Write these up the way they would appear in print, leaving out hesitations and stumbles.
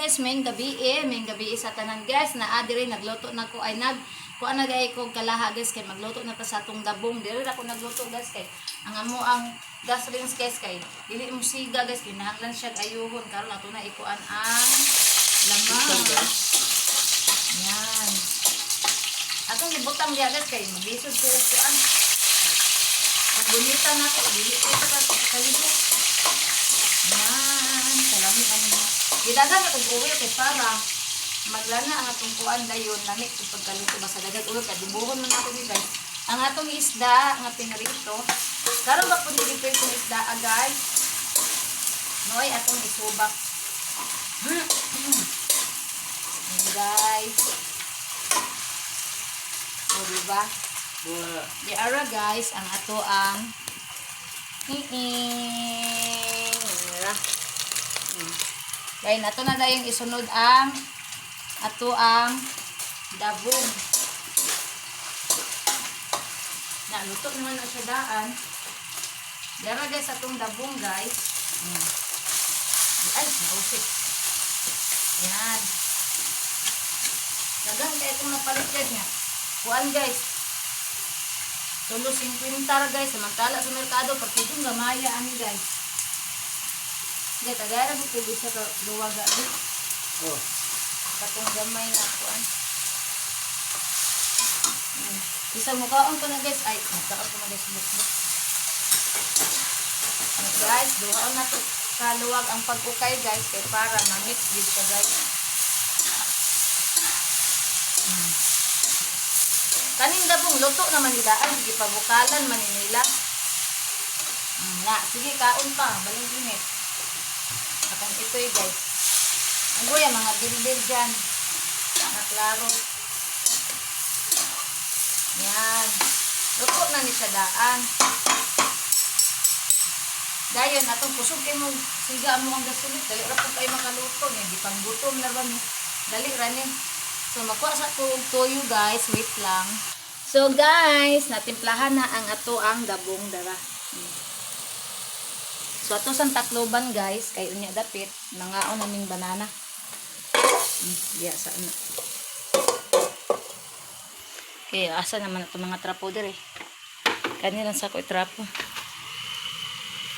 guys, main gabi sa tanan guys, na adiri nagluto na ko ay kuan na gay ko kalaha guys kay magluto na ta sa atong dabong. Dili ako nagluto guys kay ang amo ang gas rings guys kay dili mo siga guys kinahanglan siya ayuhon karon ato na ikuan ang laman. Yan. Atong gibutang diha guys kay maglisod ko kuan. Ang bonita na ko dili ko ta kaligo. Yan, salamat ano. Gidagan na kung uwi kay para maglana ang atong kuan dayon lamig sa pagkaluto basta dagat ulo kay dibuhon man ako ni guys. Ang atong isda nga pinarito. Karon ba pud dili pwede isda guys. Noy atong isubak. Guys. O diba? Di ara guys ang ato ang Kaya nato na dayong isunod ang ato ang dabong. Naluto naman na siya daan. Dara guys atong dabong guys. Ay, nausik. Yan. Dagang kaya itong napalit guys nga. Kuan guys. Tulo 50 guys. Samantala sa merkado. Partidong gamaya ani guys. Gaya tagara mo tuloy sa luwaga guys. Oh. Katong gamay na kuan. Isang mukhaon ko na guys. Ay, mukhaon ko na guys. Guys, duhaon na to kaluwag ang pag-ukay guys. Kaya para ma-mix din siya guys. Kaning dabong luto naman nidaan. Sige pabukalan maninila. Sige kaon pa. Baling init. Akan ito guys. Ang guya mga bilbil dyan. Mga klaro. Yan. Luto na ni siya daan. Dayon atong kusog kayo mo siga mo ang gasulit. Dali ra po kayo makaluto. Di pang gutom na ba ni. Dali ra ni. So makuha sa tuyo guys. Wait lang. So guys, natimplahan na ang ato ang dabong dara. So ato sang takloban guys, kay unya dapit nangaon naming banana. Diya sa ano. Okay, asa naman ato mga trapo dire. Kani lang sa ko trapo.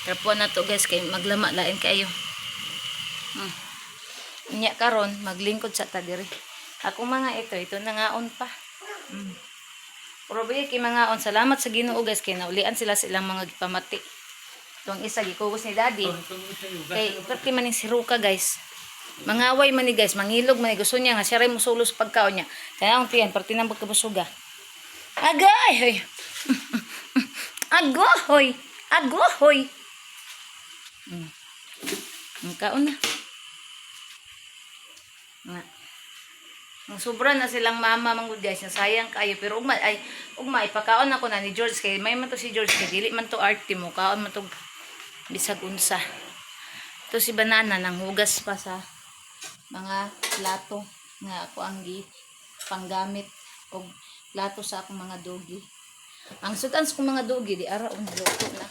Trapo na to guys kay maglama lain kayo. Unya karon maglingkod sa ta dire. Ako mga ito nangaon pa. Pero kay mga salamat sa Ginoo guys kay naulian sila silang mga gipamati. Itong isa gikugos ni daddy. Kay perti man ning siruka guys. Mangaway man ni guys, mangilog man ni gusto niya nga siya ray musulos pagkaon niya. Kaya ang tiyan perti nang pagkabusuga. Agay hoy. Agoy. Agoy. Ang kaon na. Ang sobra na silang mama manggod guys, sayang kayo pero ugma ipakaon ako na ni George kay may man to si George kay dili man to arte mo kaon man to bisag unsa. Ito si banana nang hugas pa sa mga plato nga ako ang panggamit og plato sa akong mga dogi. Ang sudan sa akong mga dogi di ara luto na.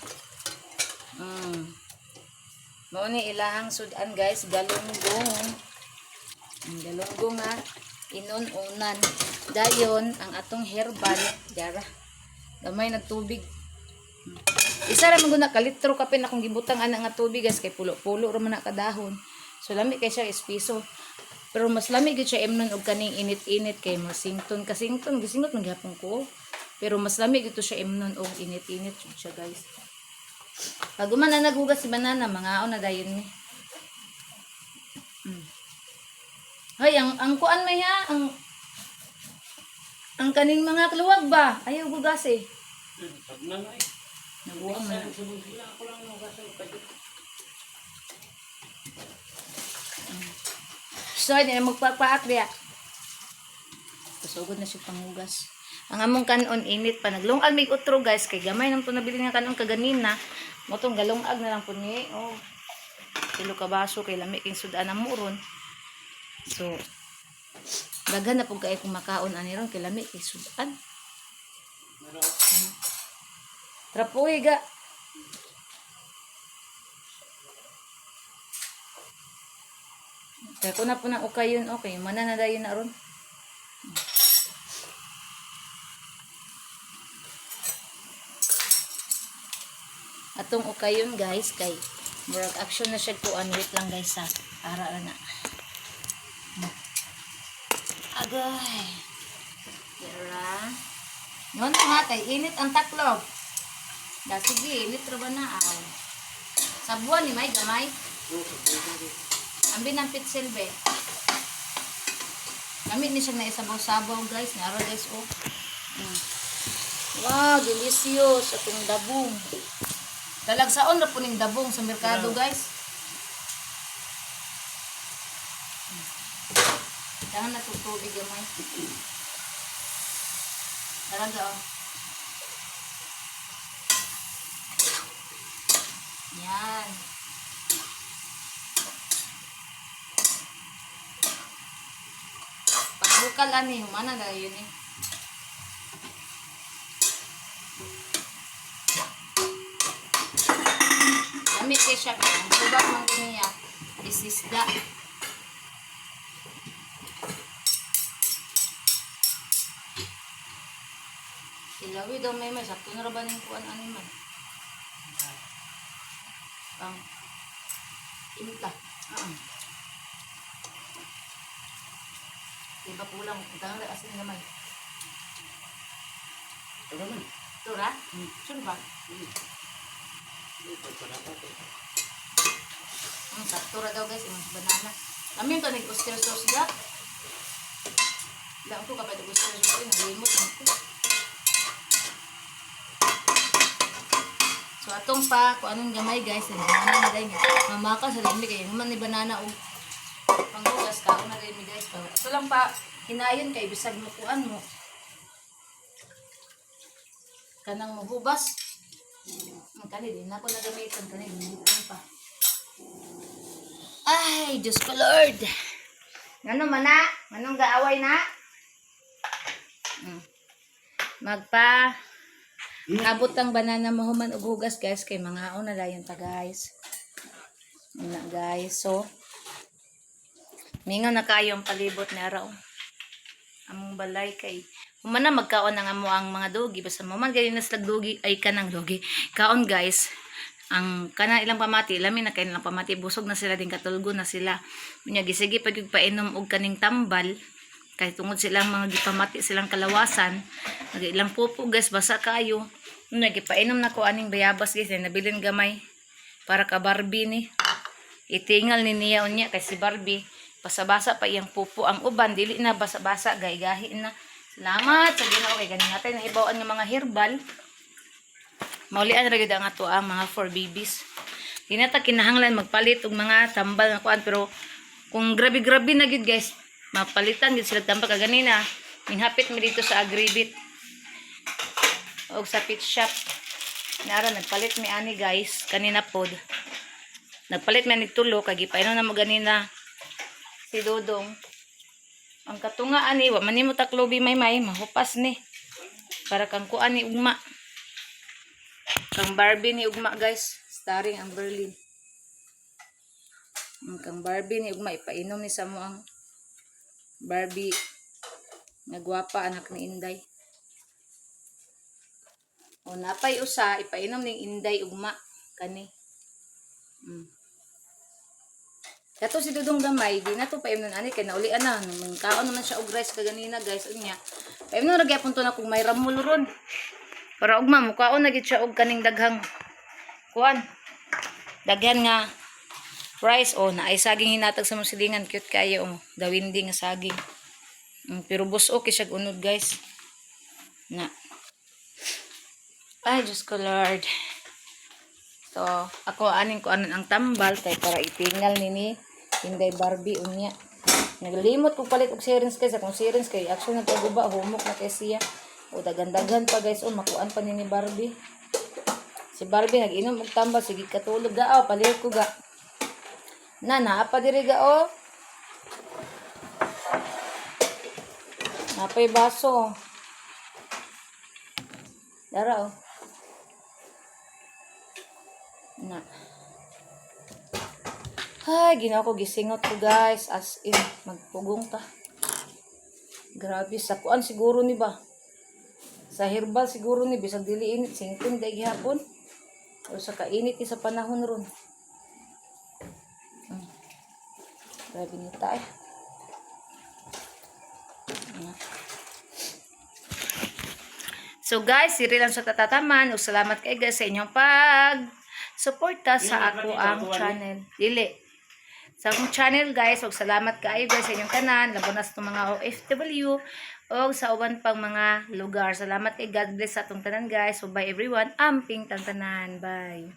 Mao ni ilahang sudan guys, galunggong. Ang galunggong nga inununan. Dayon ang atong herbal dara. Gamay nagtubig. Isa ra man guna ka litro kapin akong gibutang ana nga tubig guys kay pulo-pulo ra man na kadahon. So lami kay siya espiso. Pero mas lami gid siya imnon og kaning init-init kay masington kasington gisingot man gyapon ko. Pero mas lami gid siya imnon og init-init siya guys. Pag man na naghugas si banana mangaon na dayon ni. Hay ang kuan may ha ang kaning mga kluwag ba ayaw gugas eh. Nabuang na. So, hindi na magpapaak diya. Pasugod na siya panghugas. Ang among kanon init pa. Naglungag may utro guys. Kay gamay nang ito nabili nga kanon kaganina. Motong galungag na lang po ni. Oh. Kilo ka baso kay lami king sudan na muron. So, daghan na po kayo kung makaon aniron kay lami kay sudan. Trapoy ga. Kaya ko na po ng ukayon, okay. Mana na dayon na ron. Atong ukayon guys, kay murag action na siya kuan. Wait lang guys ha. Para na. Agay. Dira. Ngon nga kay init ang taklob. Da sige, init ra ba na aw. Sabuan ni may gamay. Ambi ng pitsil be. Gamit ni siya na isabaw-sabaw guys. Naro guys oh. Wow, delicious atong dabong. Talagsaon ra po ning dabong sa merkado guys. Tangan na tubig gamay. Talaga oh. Yan. Pagbukal ani, humana na yun eh. Gamit kayo siya. Ang subak mong niya isisda. Ilawi daw may sakto na raban yung kuan animal. Pang imta. Iba pulang, utang na asin naman. Ito naman. Ito ra? Sure ba? Sakto ra daw guys, yung banana. Kami ito nag-oyster sauce ga. Lang ko kapag nag-oyster sauce, nag-limot ko. So atong pa, kung anong gamay guys, banana na dahil mamaka sa limit kayo. Naman ni banana o panghugas ka, na rin guys. Ito lang pa, hinayon kay bisag mo kuan mo. Kanang mahubas. Ang kani din ako nagamitan kani din pa. Ay, Diyos ko Lord. Ngano man na? Nganong gaaway na? Magpa abot ang banana mahuman og hugas guys kay mga na dayon ta guys. Na guys, so mingaw na kayo ang palibot ni araw. Among balay kay humana magkaon na nga mo ang mga dogi basta mo man gali nas dogi ay kanang dogi. Kaon guys. Ang kanang ilang pamati, lamin na kayo nilang pamati, busog na sila din katulgo na sila. Unya gisige pag painom og kaning tambal kay tungod silang mga gipamati silang kalawasan, ilang pupo guys basa kayo. Unya gipainom na ko aning bayabas guys, nabilin gamay para ka Barbie ni. Itingal ni niya unya kay si Barbie basa-basa pa iyang pupo, ang uban dili na basa-basa gay-gahi na. Salamat sa Ginoo kay ganin natin ang ibawaan nga mga herbal. Maulian ra gyud ang ato ang mga for babies. Di na ta kinahanglan magpalit og mga tambal na kuan, pero kung grabe-grabe na gyud guys, mapalitan gyud sila tambal kaganina. Minghapit mi dito sa Agribit og sa pet shop. Nara nagpalit mi ani guys kanina pod. Nagpalit mi ani tulo kay gipainom na mo ganina si Dodong. Ang katunga ani wa man nimo taklobi may mahupas ni. Para kang kuan ni ugma. Kang Barbie ni ugma guys, starring ang Berlin. Kang Barbie ni ugma ipainom ni sa mo ang Barbie nagwapa anak ni Inday. O napay usa ipainom ning Inday ugma kani. Kato si Dudong gamay, di na to painom ani kay naulian na. Kaon naman siya og rice kaganina guys unya. Painom ra gyapon to na kung may ramol ron. Para ugma mukaon na gid siya og kaning daghang kuan. Daghan nga rice na ay saging hinatag sa mong silingan, cute kayo dawindi nga saging. Pero buso kay siya unod guys. Na. Ay Diyos ko Lord. So ako aning ko anon ang tambal kay para itingal nini Inday Barbie unya. Naglimot ko palit og serins kay sa kung serins kay action na guba humok na kay siya. O dagan-dagan pa guys, makuan pa ni Barbie. Si Barbie nag-inom og tambal, sige katulog ga, palit ko ga. Na pa diri ga o. Napay baso. Dara o. Na. Ay, ginawa ko gisingot ko guys. As in, magpugong ta. Grabe, sa kuan siguro ni ba? Sa herbal siguro ni, bisag dili init, singkong day gihapon. O sa kainit ni sa panahon ron. Grabe nita eh. So guys, siri lang sa tatataman. O salamat kay guys sa inyong suporta sa ako ang channel. Dili. Sa akong channel guys, og salamat kaayo guys sa inyong tanan, labo na sa mga OFW o sa uban pang mga lugar. Salamat kay God bless sa atong tanan guys. So bye everyone. Amping tanan. Bye.